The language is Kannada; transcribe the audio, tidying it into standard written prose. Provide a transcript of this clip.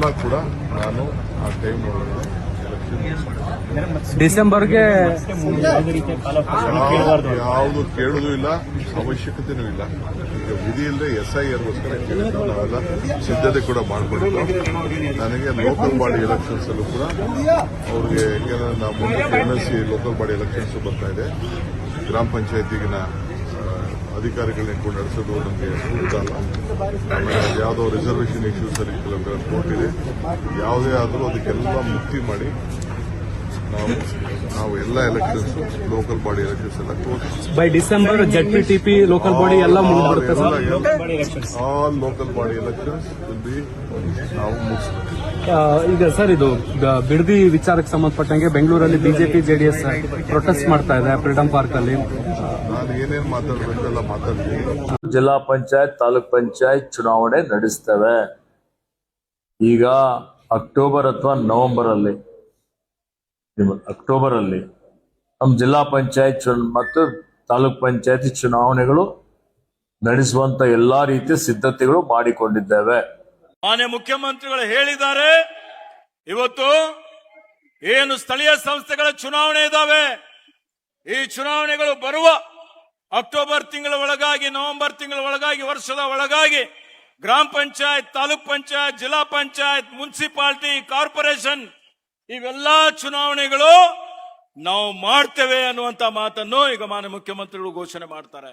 ಎಲ್ಲ ಕೂಡ ನಾನು ಆ ಟೈಮ್ ಒಳಗಡೆ ಡಿಸೆಂಬರ್ಗೆ ಯಾವುದು ಕೇಳುವುದೂ ಇಲ್ಲ, ಅವಶ್ಯಕತೆನೂ ಇಲ್ಲ. ಈಗ ವಿಧಿ ಇಲ್ಲದೆ SIRಗೋಸ್ಕರ ಕೇಳಿದ್ದು ನಾವೆಲ್ಲ ಸಿದ್ಧತೆ ಕೂಡ ಮಾಡಿಕೊಂಡಿದ್ದು. ನನಗೆ ಲೋಕಲ್ ಬಾಡಿ ಎಲೆಕ್ಷನ್ಸ್ ಅಲ್ಲೂ ಕೂಡ ಅವ್ರಿಗೆ ಯಾಕೆಂದ್ರೆ ನಾವು ಮುಂದೆ MLC ಲೋಕಲ್ ಬಾಡಿ ಎಲೆಕ್ಷನ್ಸ್ ಬರ್ತಾ ಇದೆ. ಗ್ರಾಮ ಪಂಚಾಯತಿಗಿನ ಅಧಿಕಾರಿಗಳನ್ನ ಇಟ್ಕೊಂಡು ನಡೆಸೋದು ನಮಗೆ ಸೂಕ್ತ ಅಲ್ಲ. ಆಮೇಲೆ ಯಾವುದೋ ರಿಸರ್ವೇಷನ್ ಇಶ್ಯೂಸ್ ಅಲ್ಲಿ ಕೆಲವು ಕೋರ್ಟ್ ಇದೆ. ಯಾವುದೇ ಆದರೂ ಅದಕ್ಕೆಲ್ಲ ಮುಕ್ತಿ ಮಾಡಿ ನಾವು ಎಲ್ಲ ಎಲೆಕ್ಷನ್ಸ್ ಲೋಕಲ್ ಬಾಡಿ ಎಲೆಕ್ಷನ್ಸ್ ಎಲ್ಲ by December ZPTP local body ಎಲ್ಲ ಮುಗಿದ್ಬಿಡುತ್ತೆ sir. All local body elections will be ನಾವು ಮುಗಿಸ್ತೀವಿ. ಈಗ ಸರ್ ಇದು ಬಿಡದಿ ವಿಚಾರಕ್ಕೆ ಸಂಬಂಧಪಟ್ಟಂಗೆ ಬೆಂಗಳೂರಲ್ಲಿ BJP JDS ಪ್ರೊಟೆಸ್ಟ್ ಮಾಡ್ತಾ ಇದೆ ಫ್ರೀಡಂ ಪಾರ್ಕ್ ಅಲ್ಲಿ. ನಾನು ಏನೇನು ಮಾತಾಡಬೇಕು ಎಲ್ಲ ಮಾತಾಡ್ತೀನಿ. ಜಿಲ್ಲಾ ಪಂಚಾಯತ್ ತಾಲೂಕ್ ಪಂಚಾಯತ್ ಚುನಾವಣೆ ನಡೆಸ್ತೇವೆ. ಈಗ ಅಕ್ಟೋಬರ್ ಅಥವಾ ನವೆಂಬರ್ ಅಲ್ಲಿ ನಮ್ಮ ಜಿಲ್ಲಾ ಪಂಚಾಯತ್ ಮತ್ತು ತಾಲೂಕ್ ಪಂಚಾಯತ್ ಚುನಾವಣೆಗಳು ನಡೆಸುವಂತ ಎಲ್ಲಾ ರೀತಿಯ ಸಿದ್ಧತೆಗಳು ಮಾಡಿಕೊಂಡಿದ್ದೇವೆ. ಮಾನ್ಯ ಮುಖ್ಯಮಂತ್ರಿಗಳು ಹೇಳಿದ್ದಾರೆ, ಇವತ್ತು ಏನು ಸ್ಥಳೀಯ ಸಂಸ್ಥೆಗಳ ಚುನಾವಣೆ ಇದಾವೆ, ಈ ಚುನಾವಣೆಗಳು ಬರುವ ಅಕ್ಟೋಬರ್ ತಿಂಗಳ ಒಳಗಾಗಿ, ನವೆಂಬರ್ ತಿಂಗಳ ಒಳಗಾಗಿ, ವರ್ಷದ ಒಳಗಾಗಿ ಗ್ರಾಮ ಪಂಚಾಯತ್, ತಾಲೂಕ್ ಪಂಚಾಯತ್, ಜಿಲ್ಲಾ ಪಂಚಾಯತ್, ಮುನ್ಸಿಪಾಲಿಟಿ, ಕಾರ್ಪೊರೇಷನ್ ಇವೆಲ್ಲಾ ಚುನಾವಣೆಗಳು ನಾವು ಮಾಡ್ತೇವೆ ಅನ್ನುವಂತ ಮಾತನ್ನು ಈಗ ಮಾನ್ಯ ಮುಖ್ಯಮಂತ್ರಿಗಳು ಘೋಷಣೆ ಮಾಡ್ತಾರೆ.